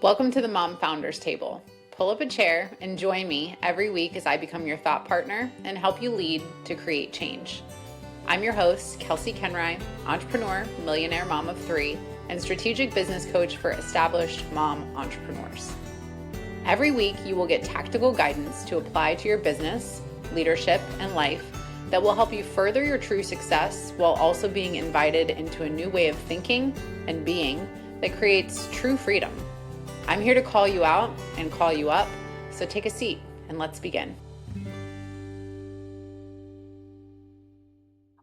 Welcome to the Mom Founders Table. Pull up a chair and join me every week as I become your thought partner and help you lead to create change. I'm your host, Kelsey Kenry, entrepreneur, millionaire mom of three, and strategic business coach for established mom entrepreneurs. Every week, you will get tactical guidance to apply to your business, leadership, and life that will help you further your true success while also being invited into a new way of thinking and being that creates true freedom. I'm here to call you out and call you up, so take a seat and let's begin.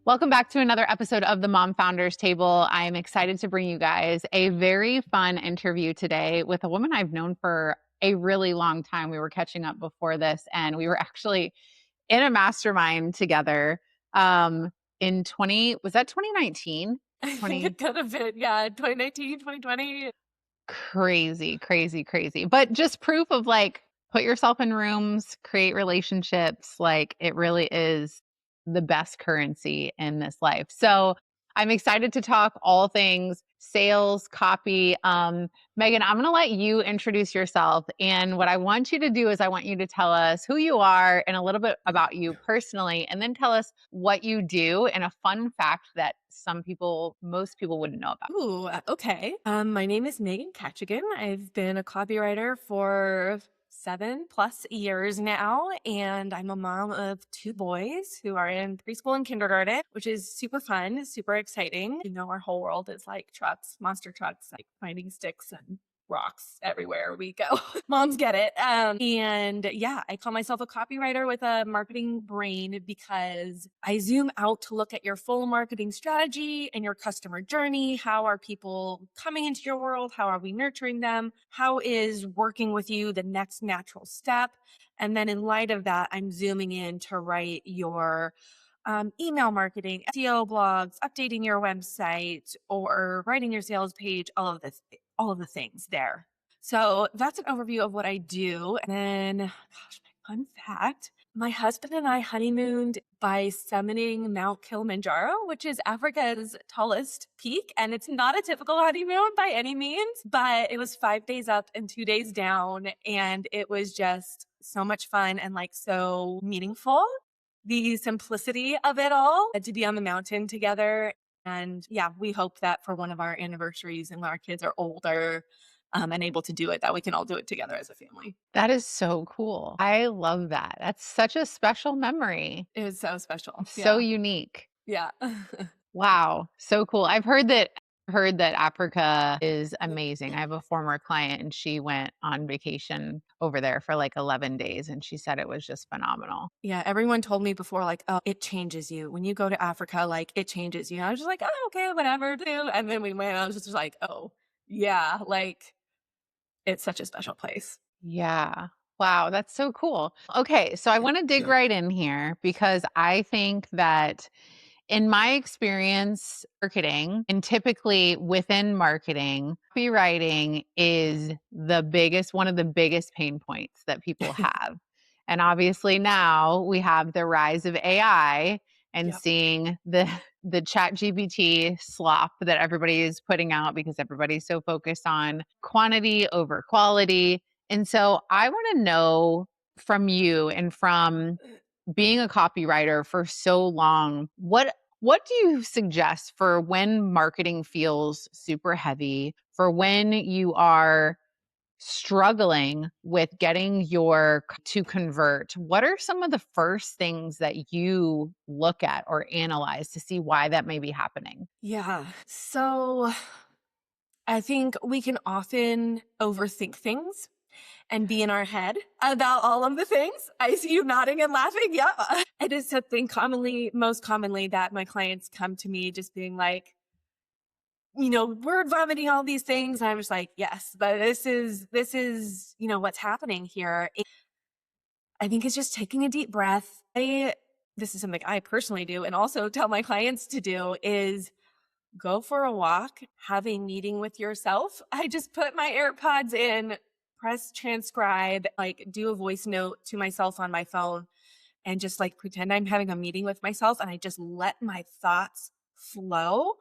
Welcome back to another episode of the Mom Founders Table. I am excited to bring you guys a very fun interview today with a woman I've known for a really long time. We were catching up before this, and we were actually in a mastermind together in 2019? I think it could have been, 2019, 2020. Crazy. But just proof of like, put yourself in rooms, create relationships. Like it really is the best currency in this life. So I'm excited to talk all things sales, copy. Megan, I'm going to let you introduce yourself. And what I want you to do is I want you to tell us who you are and a little bit about you personally, and then tell us what you do and a fun fact that most people wouldn't know about. Ooh, okay. My name is Megan Kachigan. I've been a copywriter for 7+ years now, and I'm a mom of 2 boys who are in preschool and kindergarten, which is super fun, super exciting. You know, our whole world is like trucks, monster trucks, like finding sticks and rocks everywhere we go. Moms get it. I call myself a copywriter with a marketing brain because I zoom out to look at your full marketing strategy and your customer journey. How are people coming into your world? How are we nurturing them? How is working with you the next natural step? And then in light of that, I'm zooming in to write your email marketing, SEO blogs, updating your website, or writing your sales page, all of the things there. So that's an overview of what I do. And then, my fun fact, my husband and I honeymooned by summiting Mount Kilimanjaro, which is Africa's tallest peak. And it's not a typical honeymoon by any means, but it was 5 days up and 2 days down. And it was just so much fun and like so meaningful. The simplicity of it all, to be on the mountain together. And yeah, we hope that for one of our anniversaries and when our kids are older and able to do it, that we can all do it together as a family. That is so cool. I love that. That's such a special memory. It was so special. So unique. Yeah. Wow. So cool. I've heard that Africa is amazing. I have a former client and she went on vacation over there for like 11 days and she said it was just phenomenal. Yeah. Everyone told me before, like, oh, it changes you. When you go to Africa, like it changes you. And I was just like, oh, okay, whatever. And then we went, I was just like, oh, yeah, like it's such a special place. Yeah. Wow. That's so cool. Okay. So I want to dig right in here because I think that in my experience, marketing and typically within marketing, copywriting is one of the biggest pain points that people have. And obviously now we have the rise of AI and seeing the chat GPT slop that everybody is putting out because everybody's so focused on quantity over quality. And so I want to know from you and from being a copywriter for so long, what do you suggest for when marketing feels super heavy, for when you are struggling with getting to convert? What are some of the first things that you look at or analyze to see why that may be happening? Yeah. So I think we can often overthink things and be in our head about all of the things. I see you nodding and laughing. Yeah. It is something most commonly that my clients come to me just being like, word vomiting all these things. And I'm just like, yes, but this is, what's happening here. I think it's just taking a deep breath. This is something I personally do and also tell my clients to do is go for a walk, have a meeting with yourself. I just put my AirPods in, press transcribe, like do a voice note to myself on my phone and just like pretend I'm having a meeting with myself. And I just let my thoughts flow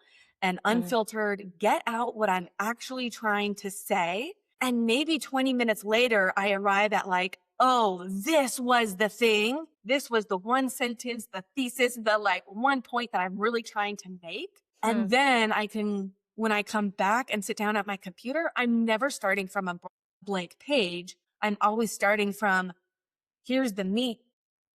and unfiltered get out what I'm actually trying to say And maybe 20 minutes later, I arrive at like, oh, this was the thing. This was the one sentence, the thesis, the like one point that I'm really trying to make. And Hmm. then when I come back and sit down at my computer, I'm never starting from a blank page. I'm always starting from, here's the meat,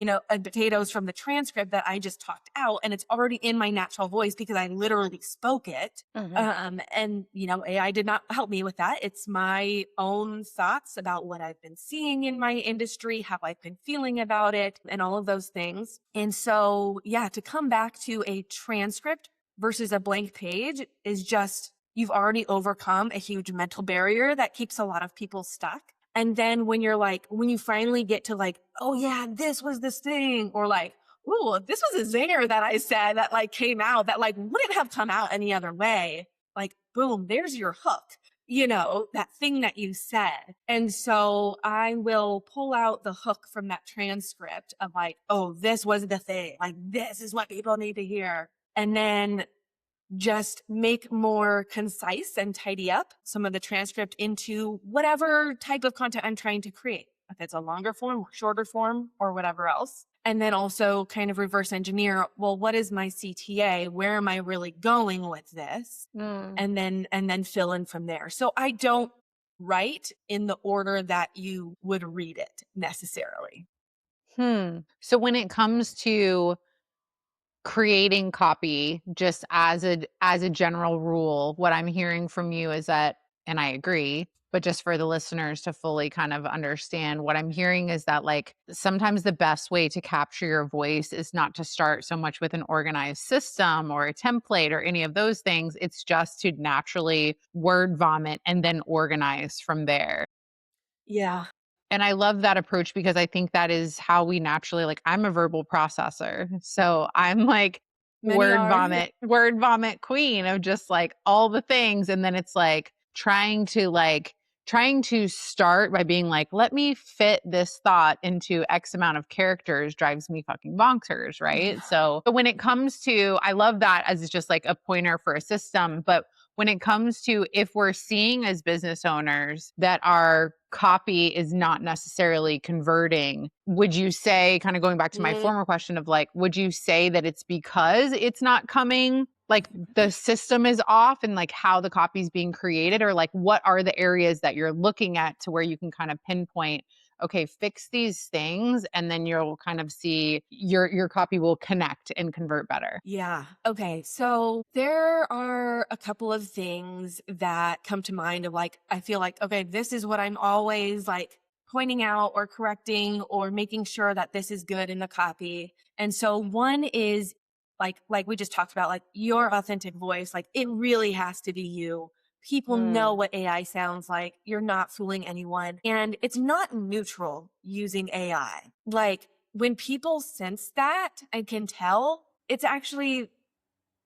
and potatoes from the transcript that I just talked out. And it's already in my natural voice because I literally spoke it. Mhm. And, AI did not help me with that. It's my own thoughts about what I've been seeing in my industry, how I've been feeling about it, and all of those things. And so, yeah, to come back to a transcript versus a blank page is just, you've already overcome a huge mental barrier that keeps a lot of people stuck. And then when you finally get to like, oh yeah, this was this thing, or like, ooh, this was a zinger that I said that like came out that like wouldn't have come out any other way. Like, boom, there's your hook, that thing that you said. And so I will pull out the hook from that transcript of like, oh, this was the thing. Like, this is what people need to hear. And then just make more concise and tidy up some of the transcript into whatever type of content I'm trying to create, if it's a longer form, shorter form, or whatever else. And then also kind of reverse engineer, well, what is my CTA? Where am I really going with this? Mm. And then fill in from there. So I don't write in the order that you would read it necessarily. So when it comes to creating copy, just as a general rule, what I'm hearing from you is that, and I agree, but just for the listeners to fully kind of understand, what I'm hearing is that like sometimes the best way to capture your voice is not to start so much with an organized system or a template or any of those things. It's just to naturally word vomit and then organize from there. Yeah, And I love that approach because I think that is how we naturally, like, I'm a verbal processor. So I'm like many are. word vomit queen of just like all the things. And then it's like trying to start by being like, let me fit this thought into X amount of characters drives me fucking bonkers. Right. So but when it comes to, I love that as just like a pointer for a system. But when it comes to if we're seeing as business owners that our copy is not necessarily converting, would you say, kind of going back to my Mm, former question of like, would you say that it's because it's not coming, like the system is off and like how the copy is being created, or like what are the areas that you're looking at to where you can kind of pinpoint, okay, fix these things and then you'll kind of see your copy will connect and convert better. Yeah. Okay. So there are a couple of things that come to mind of like, I feel like, okay, this is what I'm always like pointing out or correcting or making sure that this is good in the copy. And so one is like we just talked about, like your authentic voice, like it really has to be you. People know Hmm. what AI sounds like. You're not fooling anyone. And it's not neutral using AI. Like when people sense that and can tell, it's actually,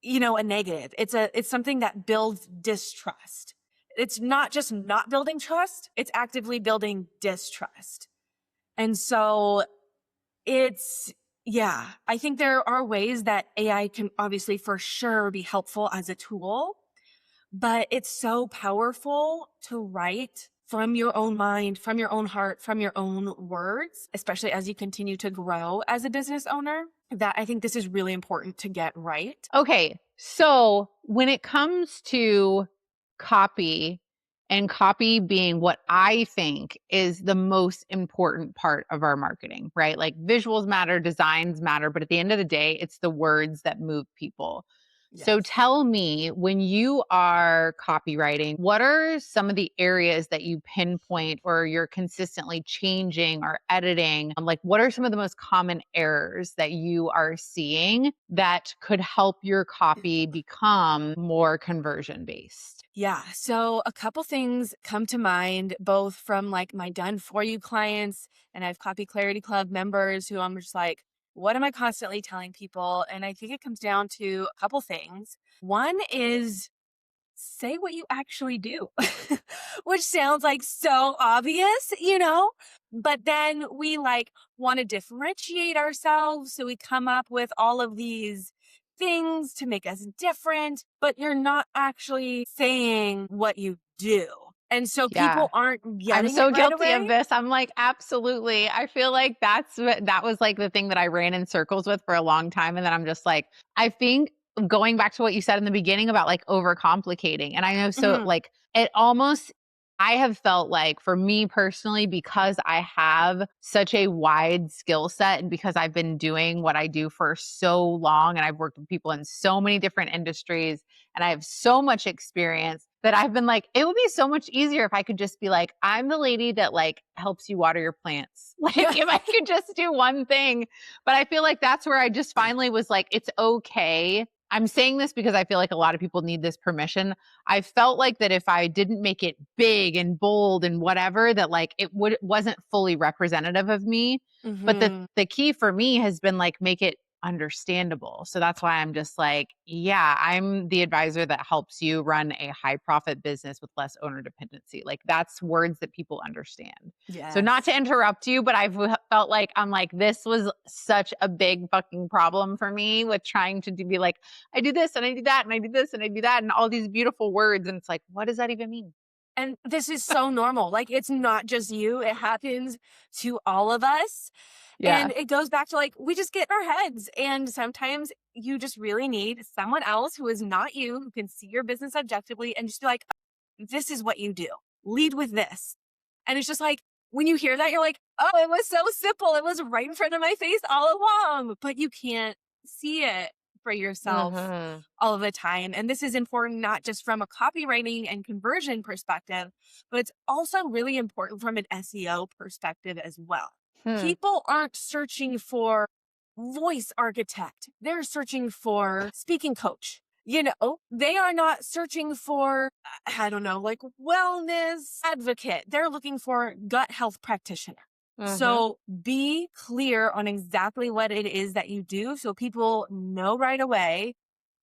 a negative. It's something that builds distrust. It's not just not building trust, it's actively building distrust. And so it's yeah, I think there are ways that AI can obviously for sure be helpful as a tool, but it's so powerful to write from your own mind, from your own heart, from your own words, especially as you continue to grow as a business owner, that I think this is really important to get right. Okay. So when it comes to copy, and copy being what I think is the most important part of our marketing, right? Like visuals matter, designs matter, but at the end of the day, it's the words that move people. So Yes. tell me, when you are copywriting, what are some of the areas that you pinpoint or you're consistently changing or editing? Like, what are some of the most common errors that you are seeing that could help your copy become more conversion based? Yeah. So a couple things come to mind, both from like my done for you clients, and I have Copy Clarity Club members who I'm just like, what am I constantly telling people? And I think it comes down to a couple things. One is say what you actually do, which sounds like so obvious, but then we like want to differentiate ourselves. So we come up with all of these things to make us different, but you're not actually saying what you do. And so Yeah. people aren't I'm getting it so right guilty of away. this. I'm like, absolutely. I feel like that was like the thing that I ran in circles with for a long time. And then I'm just like, I think going back to what you said in the beginning about like overcomplicating. And I know so Mhm. like it almost I have felt like for me personally, because I have such a wide skill set and because I've been doing what I do for so long and I've worked with people in so many different industries and I have so much experience that I've been like, it would be so much easier if I could just be like, I'm the lady that like helps you water your plants. Like if I could just do one thing. But I feel like that's where I just finally was like, it's okay. I'm saying this because I feel like a lot of people need this permission. I felt like that if I didn't make it big and bold and whatever, that like wasn't fully representative of me. But Mhm. the key for me has been like make it understandable. So that's why I'm just like, yeah, I'm the advisor that helps you run a high profit business with less owner dependency. Like that's words that people understand. So not to Yes. interrupt you, but felt like I'm like this was such a big fucking problem for me with trying to be like I do this and I do that and I do this and I do that and all these beautiful words and it's like what does that even mean? And this is so normal. Like, it's not just you, it happens to all of us. Yeah. And it goes back to like, we just get in our heads. And sometimes you just really need someone else who is not you, who can see your business objectively and just be like, this is what you do. Lead with this. And it's just like, when you hear that, you're like, oh, it was so simple. It was right in front of my face all along, but you can't see it for yourself Mhm. all of the time. And this is important, not just from a copywriting and conversion perspective, but it's also really important from an SEO perspective as well. Hmm. People aren't searching for voice architect, they're searching for speaking coach. You know, they are not searching for, I don't know, like wellness advocate. They're looking for gut health practitioner. Mhm. So be clear on exactly what it is that you do so people know right away.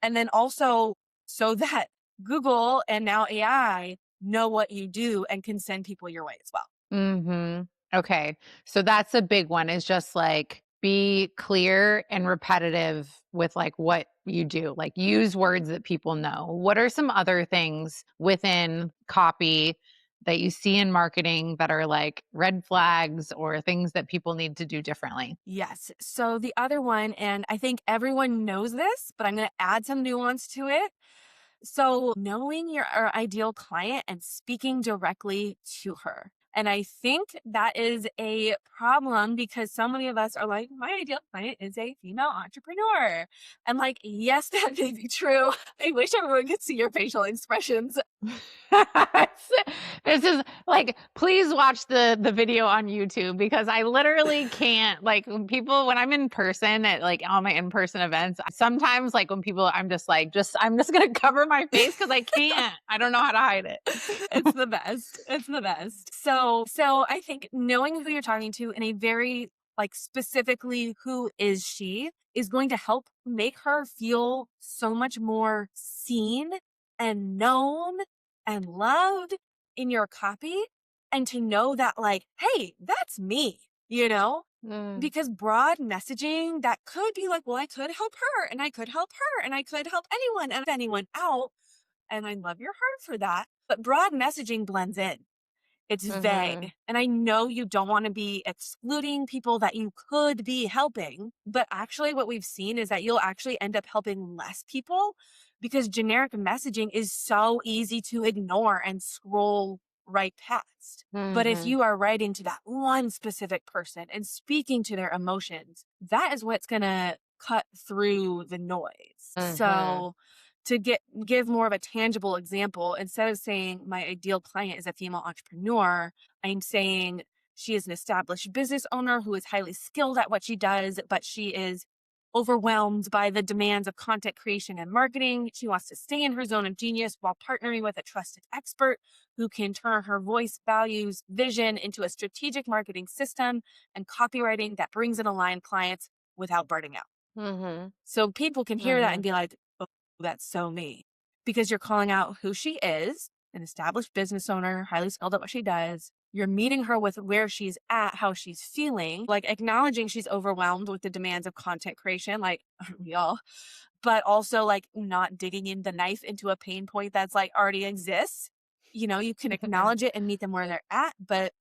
And then also so that Google and now AI know what you do and can send people your way as well. Mhm. Okay. So that's a big one is just like be clear and repetitive with like what you do. Like use words that people know. What are some other things within copy that you see in marketing that are like red flags or things that people need to do differently? Yes. So the other one, and I think everyone knows this, but I'm going to add some nuance to it. So knowing your ideal client and speaking directly to her. And I think that is a problem because so many of us are like, my ideal client is a female entrepreneur. And like, yes, that may be true. I wish everyone could see your facial expressions. This is like please watch the video on YouTube because I literally can't like when I'm in person at like all my in-person events, sometimes like when people I'm just gonna cover my face because I can't. I don't know how to hide it. It's the best. It's the best. So I think knowing who you're talking to in a very like specifically who is she is going to help make her feel so much more seen and known and loved in your copy and to know that like, hey, that's me, you know? Mm, Because broad messaging that could be like, well, I could help her and I could help her and I could help anyone and anyone out. And I love your heart for that. But broad messaging blends in. It's mhm, vague. And I know you don't want to be excluding people that you could be helping. But actually, what we've seen is that you'll actually end up helping less people because generic messaging is so easy to ignore and scroll right past. But if mhm, you are writing to that one specific person and speaking to their emotions, that is what's going to cut through the noise. mhm, So, to give more of a tangible example, instead of saying my ideal client is a female entrepreneur, I'm saying she is an established business owner who is highly skilled at what she does, but she is overwhelmed by the demands of content creation and marketing. She wants to stay in her zone of genius while partnering with a trusted expert who can turn her voice, values, vision into a strategic marketing system and copywriting that brings in aligned clients without burning out. mhm, So people can hear that and mhm, be like, oh, that's so me. Because you're calling out who she is, an established business owner, highly skilled at what she does. You're meeting her with where she's at, how she's feeling, like acknowledging she's overwhelmed with the demands of content creation, like aren't we all, but also like not digging in the knife into a pain point that's like already exists. you can acknowledge it and meet them where they're at, but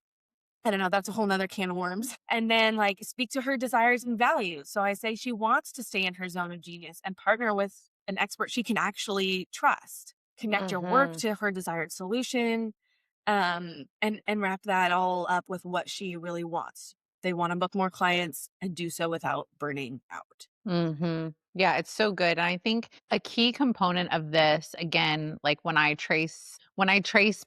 I don't know, that's a whole nother can of worms. And then like speak to her desires and values. So I say she wants to stay in her zone of genius and partner with an expert she can actually trust. Connect your work Mhm. to her desired solution, and wrap that all up with what she really wants. They want to book more clients and do so without burning out. Mhm. Yeah, it's so good. And I think a key component of this, again, like when I trace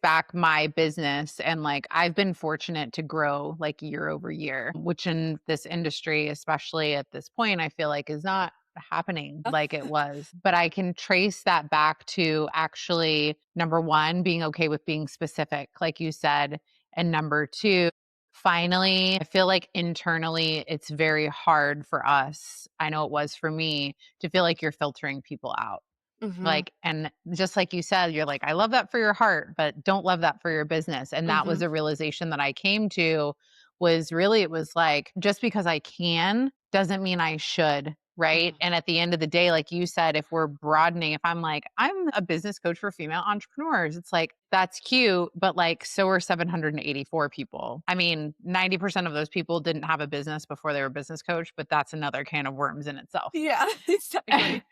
back my business, and like I've been fortunate to grow like year over year, which in this industry, especially at this point, I feel like is not happening like it was. But I can trace that back to actually number one, being okay with being specific, like you said. And number two, finally, I feel like internally it's very hard for us. I know it was for me to feel like you're filtering people out. Mhm. Like, and just like you said, you're like, I love that for your heart, but don't love that for your business. And that was Mhm. a realization that I came to, was really, it was like, just because I can doesn't mean I should. Right. Mhm. And at the end of the day, like you said, if we're broadening, if I'm like, I'm a business coach for female entrepreneurs, it's like, that's cute, but like, so are 784 people. I mean, 90% of those people didn't have a business before they were a business coach, but that's another can of worms in itself. Yeah, exactly.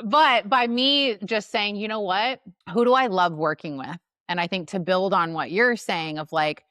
But by me just saying, you know what? Who do I love working with? And I think to build on what you're saying of like,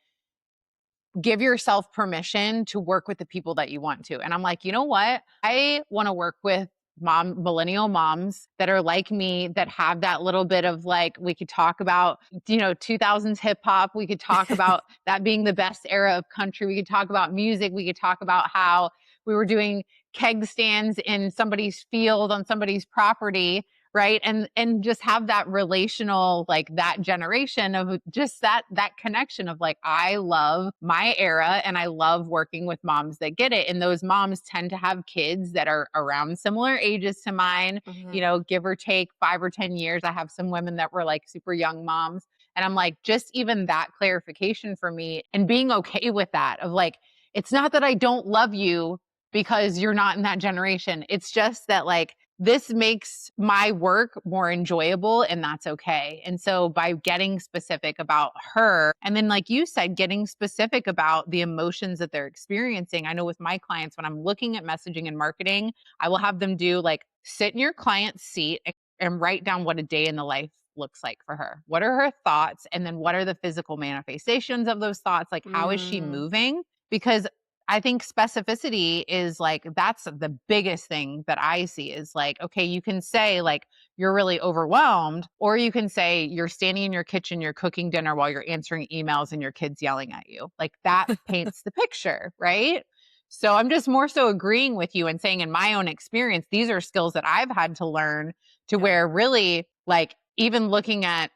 give yourself permission to work with the people that you want to. And I'm like, you know what? I want to work with millennial moms that are like me, that have that little bit of like, we could talk about, 2000s hip hop. We could talk about that being the best era of country. We could talk about music. We could talk about how we were doing keg stands in somebody's field on somebody's property, right? And just have that relational, like that generation of just that connection of like, I love my era and I love working with moms that get it. And those moms tend to have kids that are around similar ages to mine, Mhm. give or take 5 or 10 years. I have some women that were like super young moms, and I'm like, just even that clarification for me and being okay with that, of like, it's not that I don't love you because you're not in that generation. It's just that like, this makes my work more enjoyable, and that's okay. And so by getting specific about her, and then like you said, getting specific about the emotions that they're experiencing. I know with my clients, when I'm looking at messaging and marketing, I will have them do like, sit in your client's seat and write down what a day in the life looks like for her. What are her thoughts? And then what are the physical manifestations of those thoughts? Like, how is she Mm. moving? Because I think specificity is like, that's the biggest thing that I see, is like, okay, you can say like you're really overwhelmed, or you can say you're standing in your kitchen, you're cooking dinner while you're answering emails and your kids yelling at you. Like that paints the picture, right? So I'm just more so agreeing with you and saying, in my own experience, these are skills that I've had to learn, to Yeah. where really like, even looking at,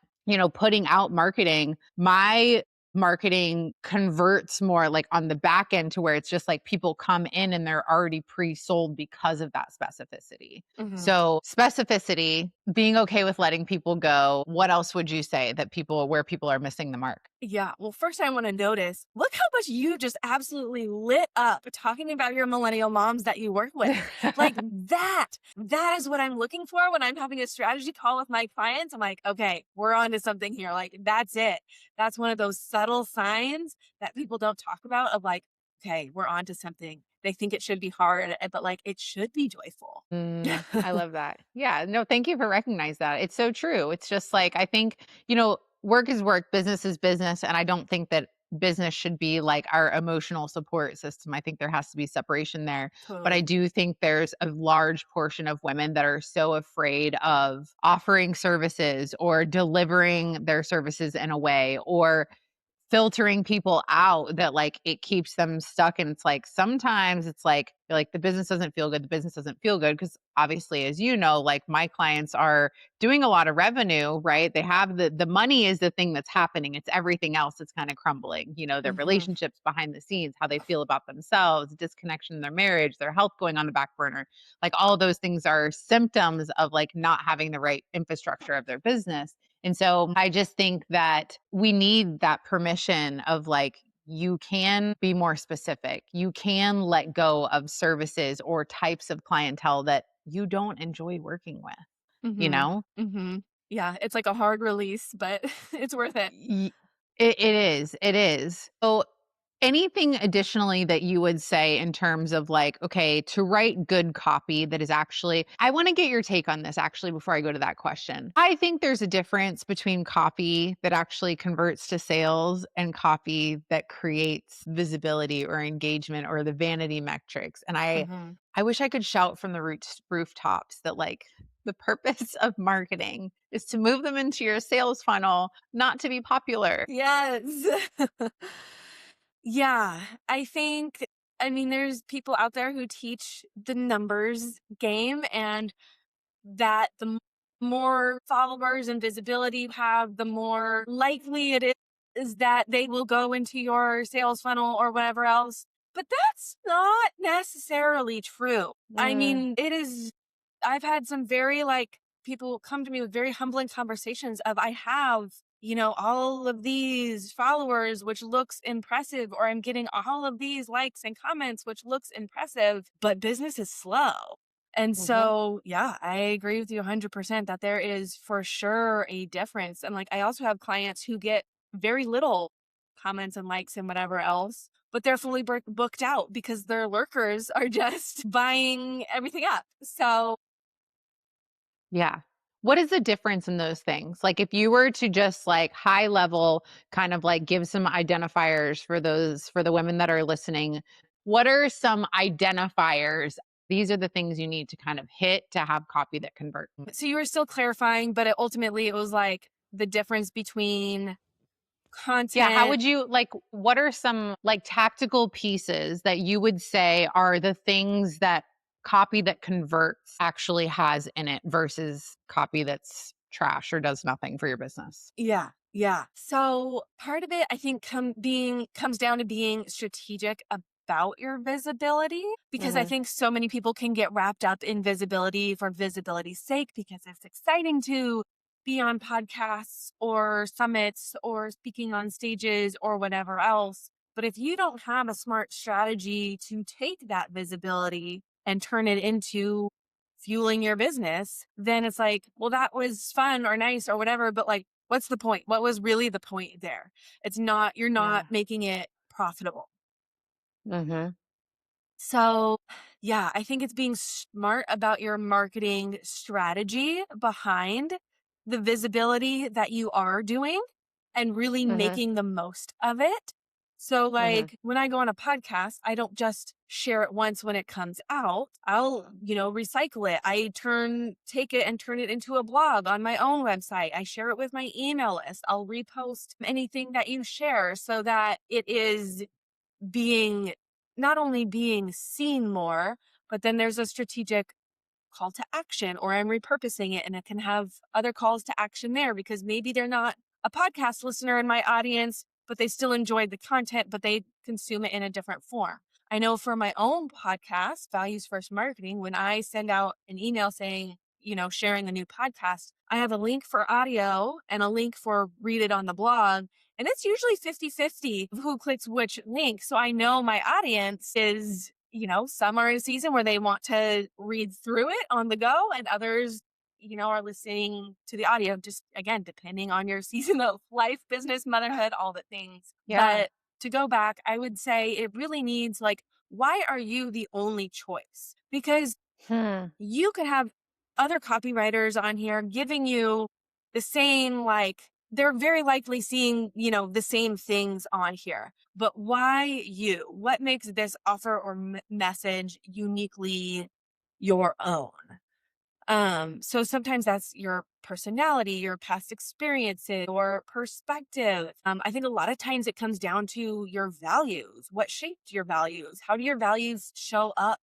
putting out marketing, my marketing converts more like on the back end, to where it's just like people come in and they're already pre-sold because of that specificity. Mhm. So specificity, being okay with letting people go. What else would you say that where people are missing the mark? Yeah. Well, first I want to notice, look how much you just absolutely lit up talking about your millennial moms that you work with. Like that is what I'm looking for when I'm having a strategy call with my clients. I'm like, okay, we're on to something here. Like, that's it. That's one of those subtle signs that people don't talk about, of like, okay, we're on to something. They think it should be hard, but like it should be joyful. I love that. Yeah, no, thank you for recognizing that. It's so true. It's just like, I think, work is work, business is business. And I don't think that business should be like our emotional support system. I think there has to be separation there. But I Totally. do think there's a large portion of women that are so afraid of offering services or delivering their services in a way, or filtering people out, that like it keeps them stuck. And it's like, sometimes it's like, you're like, the business doesn't feel good, the business doesn't feel good, because obviously, as you know, like my clients are doing a lot of revenue, right? They have the money is the thing that's happening, it's everything else that's kind of crumbling, their Hmm. relationships behind the scenes, how they feel about themselves, disconnection in their marriage, their health going on the back burner. Like all of those things are symptoms of like not having the right infrastructure of their business. And so I just think that we need that permission of like, you can be more specific. You can let go of services or types of clientele that you don't enjoy working with, you Hmm. know? Hmm. Yeah, it's like a hard release, but it's worth it. Y it is, it is. So, anything additionally that you would say in terms of like, okay, to write good copy that is actually I wanna get your take on this actually before I go to that question. I think there's a difference between copy that actually converts to sales and copy that creates visibility or engagement or the vanity metrics, and Mhm. I wish I could shout from the rooftops that, like, the purpose of marketing is to move them into your sales funnel, not to be popular. Yes. Yeah, I mean, there's people out there who teach the numbers game and that more followers and visibility you have, the more likely it is that they will go into your sales funnel or whatever else. But that's not necessarily true. I Mm, mean, I've had some very people come to me with very humbling conversations of I have, all of these followers, which looks impressive, or I'm getting all of these likes and comments, which looks impressive, but business is slow. And mhm. so, yeah, I agree with you 100% that there is for sure a difference. And I also have clients who get very little comments and likes and whatever else, but they're fully booked out because their lurkers are just buying everything up. So, Yeah. What is the difference in those things? Like, if you were to just, like, high level kind of, like, give some identifiers for the women that are listening, what are some identifiers? These are the things you need to kind of hit to have copy that convert. so you were still clarifying, but ultimately it was like the difference between Yeah, how content. would you like what are some like tactical pieces that you would say are the things that copy that converts actually has in it versus copy that's trash or does nothing for your business? Yeah, yeah. So part of it, I think, comes down to being strategic about your visibility, because I Mhm. think so many people can get wrapped up in visibility for visibility's sake because it's exciting to be on podcasts or summits or speaking on stages or whatever else. But if you don't have a smart strategy to take that visibility and turn it into fueling your business, then it's like, well, that was fun or nice or whatever, but what's the point? What was really the point there? You're not Yeah. making it profitable. Mhm. So, yeah, I think it's being smart about your marketing strategy behind the visibility that you are doing and really Mhm. making the most of it. So, Mhm. when I go on a podcast, I don't just share it once when it comes out. I'll, recycle it. Take it and turn it into a blog on my own website. I share it with my email list. I'll repost anything that you share so that it is being not only being seen more, but then there's a strategic call to action, or I'm repurposing it and it can have other calls to action there because maybe they're not a podcast listener in my audience, but they still enjoyed the content, but they consume it in a different form. I know for my own podcast, Values First Marketing, when I send out an email saying, sharing a new podcast, I have a link for audio and a link for read it on the blog. And it's usually 50-50 who clicks which link. So I know my audience is, some are in a season where they want to read through it on the go, and others, are listening to the audio, just again, depending on your season of life, business, motherhood, all the things. Yeah. But to go back, I would say it really needs why are you the only choice? Because Hmm. you could have other copywriters on here giving you the same, they're very likely seeing, the same things on here. But why you? What makes this offer or message uniquely your own? So sometimes that's your personality, your past experiences, or perspective. I think a lot of times it comes down to your values. What shaped your values? How do your values show up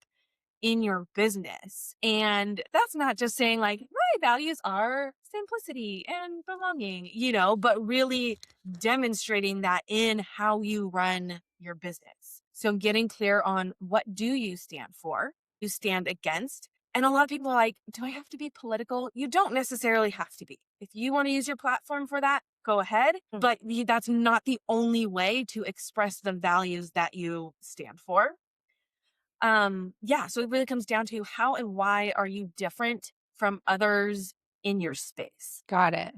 in your business? And that's not just saying my values are simplicity and belonging, but really demonstrating that in how you run your business. So getting clear on what do you stand for, you stand against. And a lot of people are like, do I have to be political? You don't necessarily have to be. If you want to use your platform for that, go ahead. Mm. But that's not the only way to express the values that you stand for. Yeah, so it really comes down to how and why are you different from others in your space. Got it.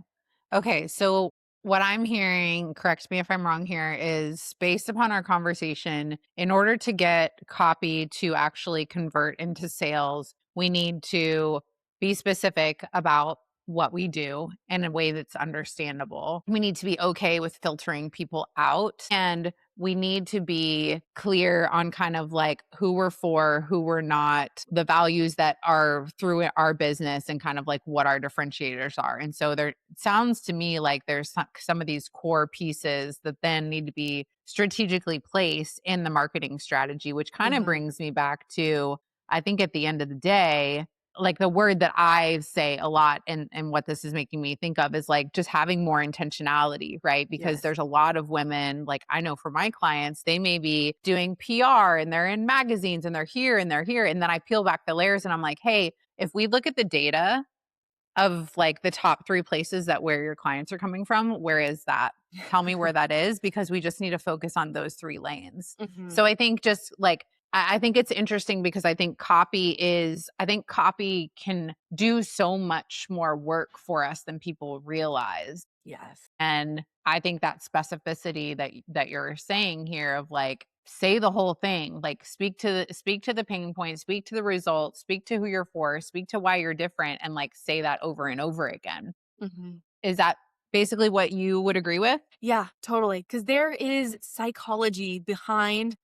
Okay, so what I'm hearing, correct me if I'm wrong here, is based upon our conversation, in order to get copy to actually convert into sales, we need to be specific about what we do in a way that's understandable. We need to be okay with filtering people out, and we need to be clear on kind of like who we're for, who we're not, the values that are through our business, and kind of like what our differentiators are. And so there sounds to me like there's some of these core pieces that then need to be strategically placed in the marketing strategy, which kind of Mhm. brings me back to, I think at the end of the day, like the word that I say a lot, and what this is making me think of is like just having more intentionality, right? Because Yes. there's a lot of women, like I know for my clients, they may be doing PR and they're in magazines and they're here and they're here. And then I peel back the layers and I'm like, hey, if we look at the data of like the top 3 places that where your clients are coming from, where is that? Tell me where that is, because we just need to focus on those 3 lanes. Mhm. So I think just like I think it's interesting because I think copy can do so much more work for us than people realize. Yes. And I think that specificity that you're saying here of like say the whole thing, like speak to the pain point, speak to the results, speak to who you're for, speak to why you're different, and like say that over and over again. Mhm. Is that basically what you would agree with? Yeah, totally. Because there is psychology behind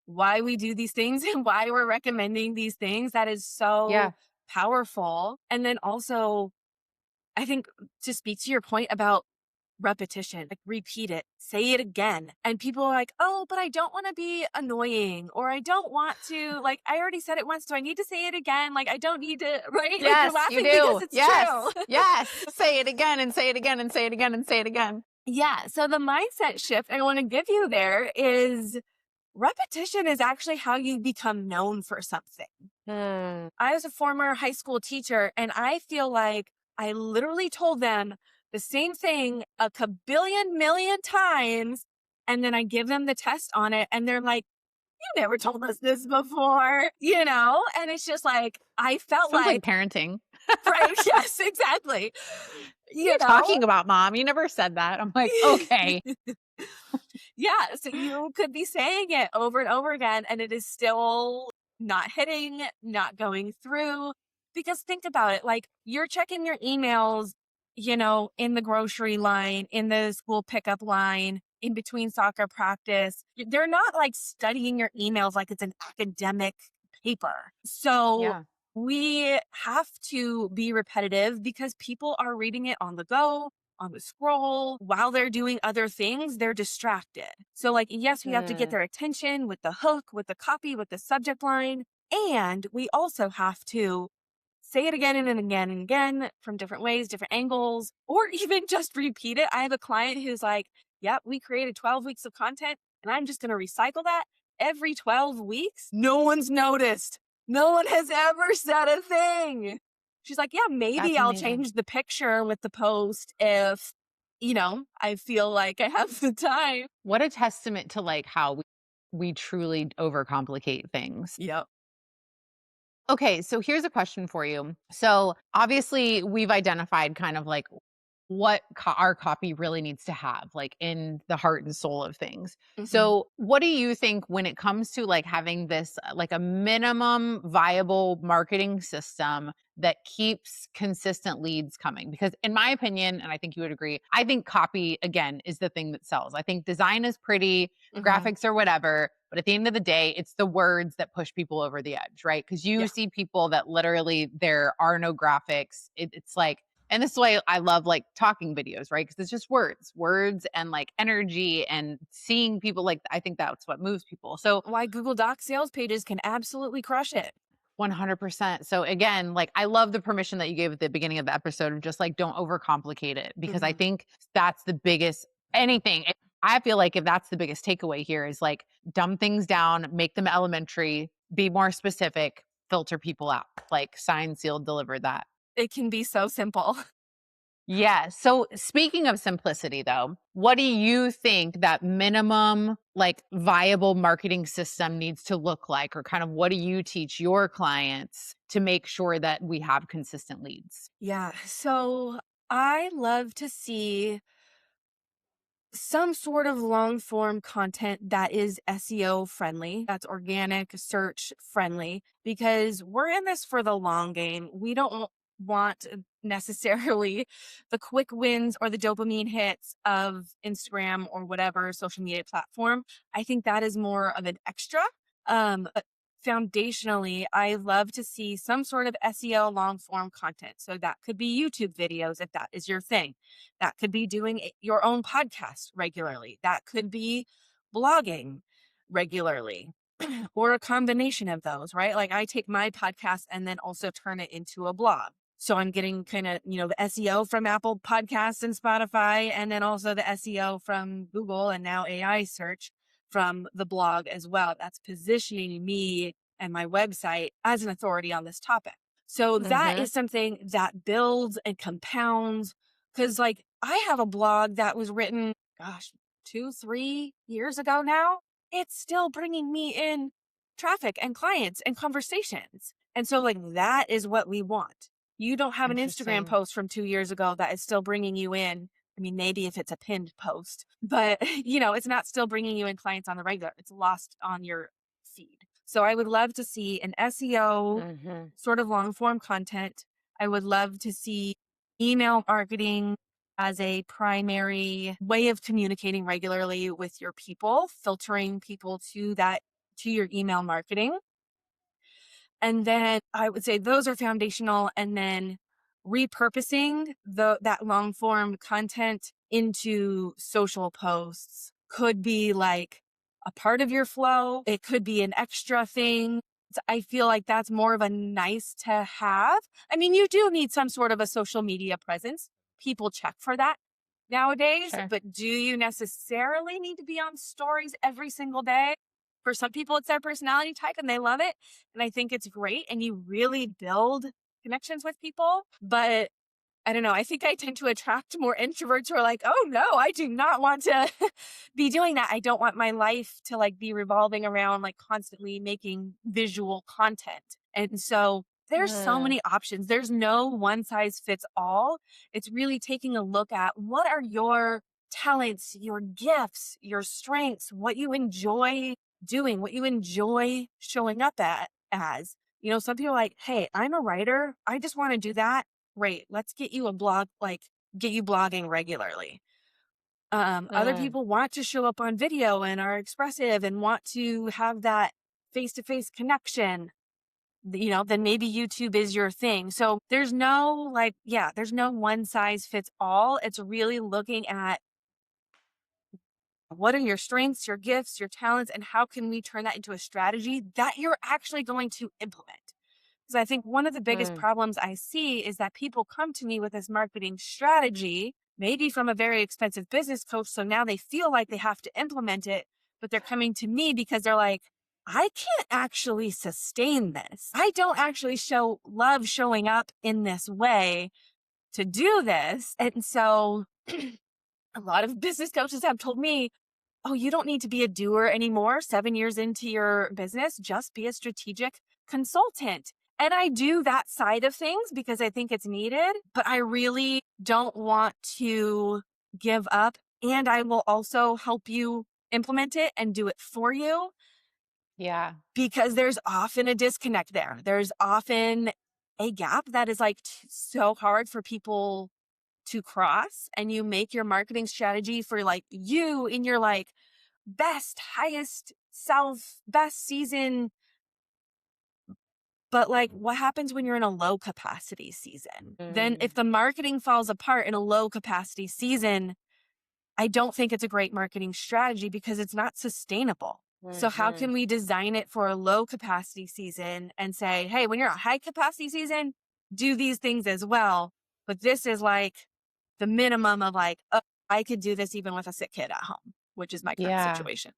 why we do these things and why we're recommending these things that is so Yeah. powerful. And then also, I think to speak to your point about repetition, like repeat it, say it again. And people are like, oh, but I don't want to be annoying or I don't want to, like, I already said it once. Do I need to say it again? Like, I don't need to, right? Like, you're Yes, you laughing because do. it's true. Yes. Yes. Say it again and say it again and say it again and say it again. Yeah. So the mindset shift I want to give you there is repetition is actually how you become known for something. I was a former high school teacher, and I feel like I literally told them the same thing a kabillion million times. And then I give them the test on it, and they're like, you never told us this before, you know? And it's just like, I felt Sounds like like, parenting. right, yes, exactly. What are You you know? talking about, mom? You never said that. I'm like, okay. Yeah, so you could be saying it over and over again, and it is still not hitting, not going through. Because think about it, like you're checking your emails, in the grocery line, in the school pickup line, in between soccer practice. They're not like studying your emails like it's an academic paper. So Yeah. we have to be repetitive because people are reading it on the go, on the scroll while they're doing other things, they're distracted. So, like, yes, we have to get Mm. their attention with the hook, with the copy, with the subject line. And we also have to say it again and again and again from different ways, different angles, or even just repeat it. I have a client who's like, yep, we created 12 weeks of content and I'm just going to recycle that every 12 weeks. No one's noticed. No one has ever said a thing. She's like, yeah, maybe That's I'll amazing. change the picture with the post if, I feel like I have the time. What a testament to like how we truly overcomplicate things. Yep. Okay, so here's a question for you. So obviously we've identified kind of like what our copy really needs to have, like in the heart and soul of things. Hmm. So what do you think when it comes to like having this like a minimum viable marketing system that keeps consistent leads coming? Because in my opinion, and I think you would agree, I think copy again is the thing that sells. I think design is pretty, Hmm. graphics or whatever, but at the end of the day, it's the words that push people over the edge, right? Because you Yeah. see people that literally there are no graphics. It's like, and this is why I love like talking videos, right? Because it's just words and like energy and seeing people like I think that's what moves people. So Why Google Docs sales pages can absolutely crush it. 100%. So again, like I love the permission that you gave at the beginning of the episode of just like don't overcomplicate it, because I Hmm. think that's the biggest anything. I feel like if that's the biggest takeaway here is like dumb things down, make them elementary, be more specific, filter people out, like signed, sealed, delivered that. It can be so simple. Yeah. So speaking of simplicity though, what do you think that minimum like viable marketing system needs to look like, or kind of what do you teach your clients to make sure that we have consistent leads? Yeah. So I love to see some sort of long form content that is SEO friendly, that's organic search friendly, because we're in this for the long game. We don't want necessarily the quick wins or the dopamine hits of Instagram or whatever social media platform. I think that is more of an extra. But foundationally, I love to see some sort of SEO long form content. So that could be YouTube videos if that is your thing. That could be doing your own podcast regularly. That could be blogging regularly or a combination of those, right? Like I take my podcast and then also turn it into a blog. So I'm getting kind of, the SEO from Apple Podcasts and Spotify, and then also the SEO from Google and now AI search from the blog as well. That's positioning me and my website as an authority on this topic. So that Mhm. is something that builds and compounds. Cause like I have a blog that was written, gosh, 2, 3 years ago now. It's still bringing me in traffic and clients and conversations. And so, like, that is what we want. You don't have an Instagram Interesting. post from 2 years ago that is still bringing you in. I mean, maybe if it's a pinned post, but it's not still bringing you in clients on the regular. It's lost on your feed. So I would love to see an SEO Mhm. sort of long form content. I would love to see email marketing as a primary way of communicating regularly with your people, filtering people to your email marketing. And then I would say those are foundational, and then repurposing that long form content into social posts could be like a part of your flow. It could be an extra thing. I feel like that's more of a nice to have. I mean, you do need some sort of a social media presence. People check for that nowadays, Sure. but do you necessarily need to be on stories every single day? For some people, it's their personality type and they love it. And I think it's great. And you really build connections with people. But I don't know. I think I tend to attract more introverts who are like, oh no, I do not want to be doing that. I don't want my life to like be revolving around like constantly making visual content. And so there's so Mm. many options. There's no one size fits all. It's really taking a look at what are your talents, your gifts, your strengths, what you enjoy doing, what you enjoy showing up at as. Some people are like, hey, I'm a writer. I just want to do that. Great. Let's get you a blog, like get you blogging regularly. Other Mm. people want to show up on video and are expressive and want to have that face to face connection. Then maybe YouTube is your thing. So there's no there's no one size fits all. It's really looking at what are your strengths, your gifts, your talents, and how can we turn that into a strategy that you're actually going to implement? Because I think one of the biggest Mm. problems I see is that people come to me with this marketing strategy, maybe from a very expensive business coach. So now they feel like they have to implement it, but they're coming to me because they're like, I can't actually sustain this. I don't actually love showing up in this way to do this. And so a lot of business coaches have told me, oh, you don't need to be a doer anymore. 7 years into your business, just be a strategic consultant. And I do that side of things because I think it's needed, but I really don't want to give up. And I will also help you implement it and do it for you Yeah. because there's often a disconnect there. There's often a gap that is like so hard for people to cross, and you make your marketing strategy for like you in your like best, highest self, best season. But like, what happens when you're in a low capacity season? Then, if Mm. the marketing falls apart in a low capacity season, I don't think it's a great marketing strategy because it's not sustainable. So, how Mhm. can we design it for a low capacity season and say, hey, when you're a high capacity season, do these things as well. But this is like the minimum of like, oh, I could do this even with a sick kid at home, which is my current Yeah. situation.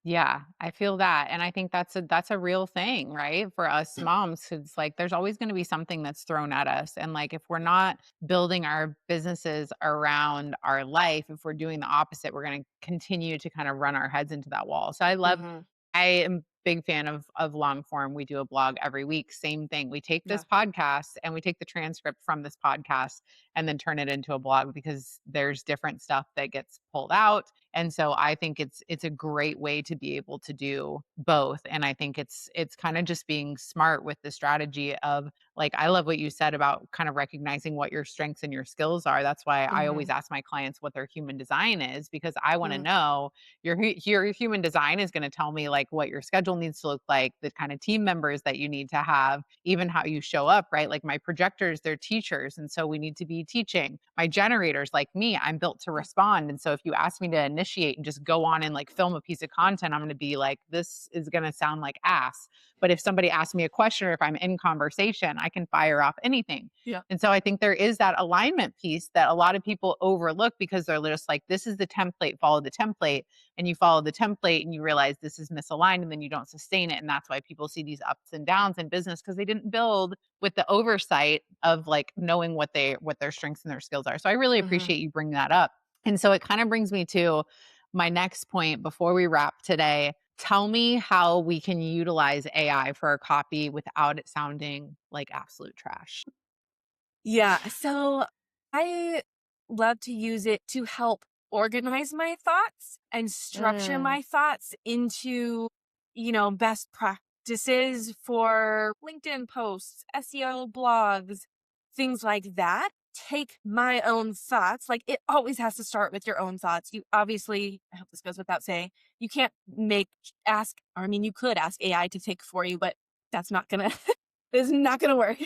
Yeah, I feel that, and I think that's a real thing, right? For us moms, 'cause, like, there's always gonna be something that's thrown at us, and, like, if we're not building our businesses around our life, if we're doing the opposite, we're gonna continue to kind of run our heads into that wall. So I Mhm. am big fan of long form. We do a blog every week. Same thing. We take Yeah. this podcast and we take the transcript from this podcast and then turn it into a blog because there's different stuff that gets pulled out. And so I think it's a great way to be able to do both. And I think it's kind of just being smart with the strategy of, like, I love what you said about kind of recognizing what your strengths and your skills are. That's why I always Mhm. ask my clients what their human design is, because I want to Mm. know your human design is going to tell me like what your schedule needs to look like, the kind of team members that you need to have, even how you show up, right? Like my projectors, they're teachers, and so we need to be teaching. My generators, like me, I'm built to Yeah. respond, and so if you ask me to initiate and just go on and like film a piece of content, I'm going to be like, this is going to sound like ass. But if somebody asks me a question or if I'm in conversation, I can fire off anything. Yeah. And so I think there is that alignment piece that a lot of people overlook because they're just like, this is the template, follow the template. And you follow the template and you realize this is misaligned and then you don't sustain it. And that's why people see these ups and downs in business because they didn't build with the oversight of like knowing what their strengths and their skills are. So I really Mhm. appreciate you bringing that up. And so it kind of brings me to my next point before we wrap today. Tell me how we can utilize AI for our copy without it sounding like absolute trash. Yeah. So I love to use it to help organize my thoughts and structure Mm, my thoughts into, best practices for LinkedIn posts, SEO blogs, things like that. Take my own thoughts. Like it always has to start with your own thoughts. You obviously, I hope this goes without saying, you can't ask, or I mean, you could ask AI to think for you, but that's not gonna, it's not gonna work.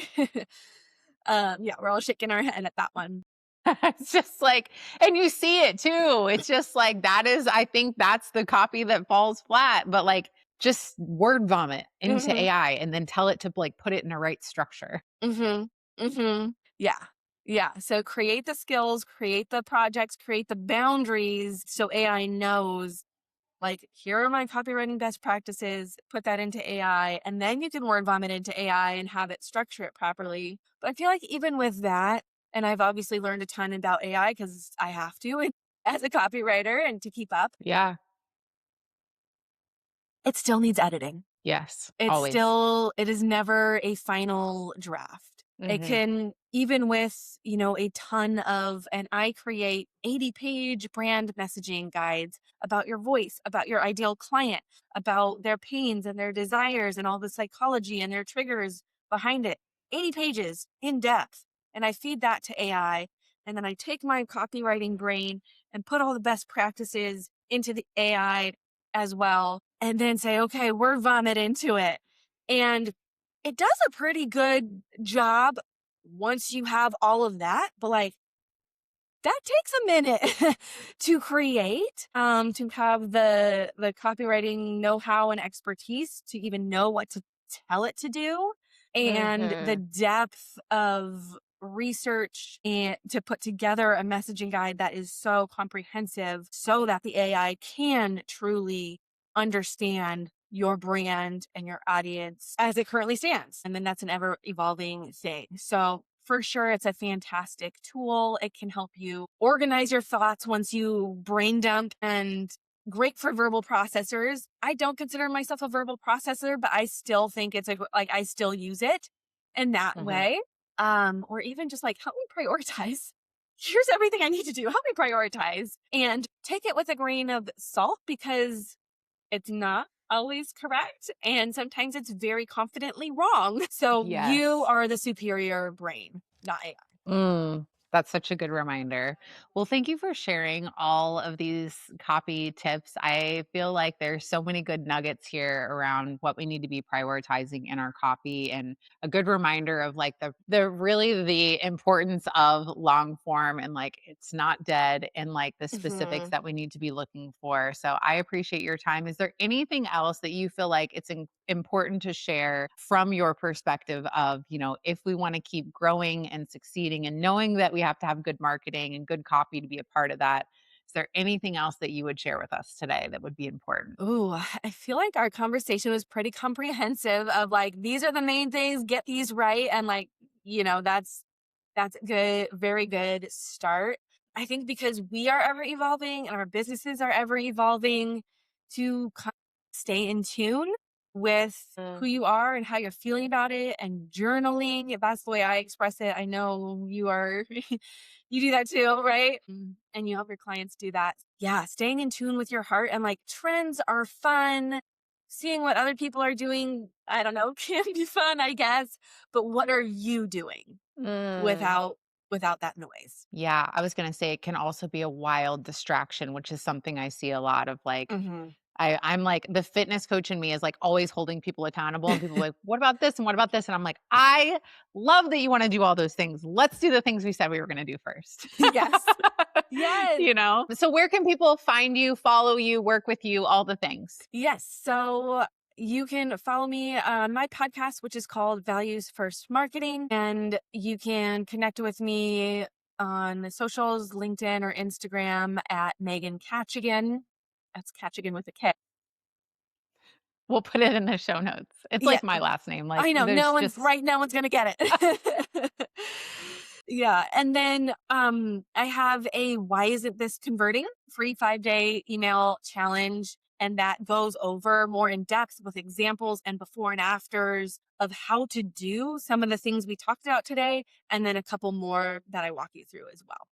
Yeah, we're all shaking our head at that one. it's just like, and you see it too. It's just like, that is, I think that's the copy that falls flat, but like just word vomit into Mhm, AI and then tell it to like put it in a right structure. mhm, mhm. Yeah, yeah. So create the skills, create the projects, create the boundaries so AI knows, like, here are my copywriting best practices, put that into AI, and then you can word vomit into AI and have it structure it properly. But I feel like even with that, and I've obviously learned a ton about AI because I have to as a copywriter and to keep up, Yeah. it still needs editing. Yes. It's Always. still it is never a final draft. It Hmm. can even with, a ton of and I create 80-page brand messaging guides about your voice, about your ideal client, about their pains and their desires and all the psychology and their triggers behind it. 80 pages in depth. And I feed that to AI. And then I take my copywriting brain and put all the best practices into the AI as well, and then say, okay, word vomit into it. And it does a pretty good job once you have all of that. But like that takes a minute to create, to have the copywriting know-how and expertise to even know what to tell it to do, and the Hmm. depth of research and to put together a messaging guide that is so comprehensive so that the AI can truly understand your brand and your audience as it currently stands. And then that's an ever evolving thing. So for sure, it's a fantastic tool. It can help you organize your thoughts once you brain dump, and great for verbal processors. I don't consider myself a verbal processor, but I still think it's like I still use it in that Hmm. way. Or even just like help me prioritize. Here's everything I need to do. Help me prioritize and take it with a grain of salt because it's not always correct, and sometimes it's very confidently wrong. So you Yes. are the superior brain, not AI. Mm, that's such a good reminder. Well, thank you for sharing all of these copy tips. I feel like there's so many good nuggets here around what we need to be prioritizing in our copy, and a good reminder of like the really the importance of long form and like it's not dead and like the specifics Mhm. that we need to be looking for. So I appreciate your time. Is there anything else that you feel like it's important to share from your perspective of, if we want to keep growing and succeeding and knowing that we have to have good marketing and good copy to be a part of that? Is there anything else that you would share with us today that would be important? Ooh, I feel like our conversation was pretty comprehensive of like these are the main things, get these right, and like, that's good, very good start. I think because we are ever evolving and our businesses are ever evolving to stay in tune with Mm. who you are and how you're feeling about it and journaling. That's the way I express it. I know you are, you do that too, right? And you help your clients do that. Yeah. Staying in tune with your heart and like trends are fun. Seeing what other people are doing, I don't know, can be fun, I guess. But what are you doing Mm. without that noise? Yeah, I was gonna say it can also be a wild distraction, which is something I see a lot of, like, Hmm. I'm like the fitness coach in me is like always holding people accountable, and people are like, "What about this and what about this?" And I'm like, "I love that you wanna do all those things. Let's do the things we said we were gonna do first." Yes. Yes. You know? So where can people find you, follow you, work with you, all the things? Yes. So you can follow me on my podcast, which is called Values First Marketing. And you can connect with me on the socials, LinkedIn or Instagram at Megan Kachigan. That's Kachigan with a K. We'll put it in the show notes. It's Yeah, like my last name, like, I know. there's just No one's gonna get it. Yeah. And then I have a Why Isn't This Converting free 5-day email challenge. And that goes over more in depth with examples and before and afters of how to do some of the things we talked about today. And then a couple more that I walk you through as well.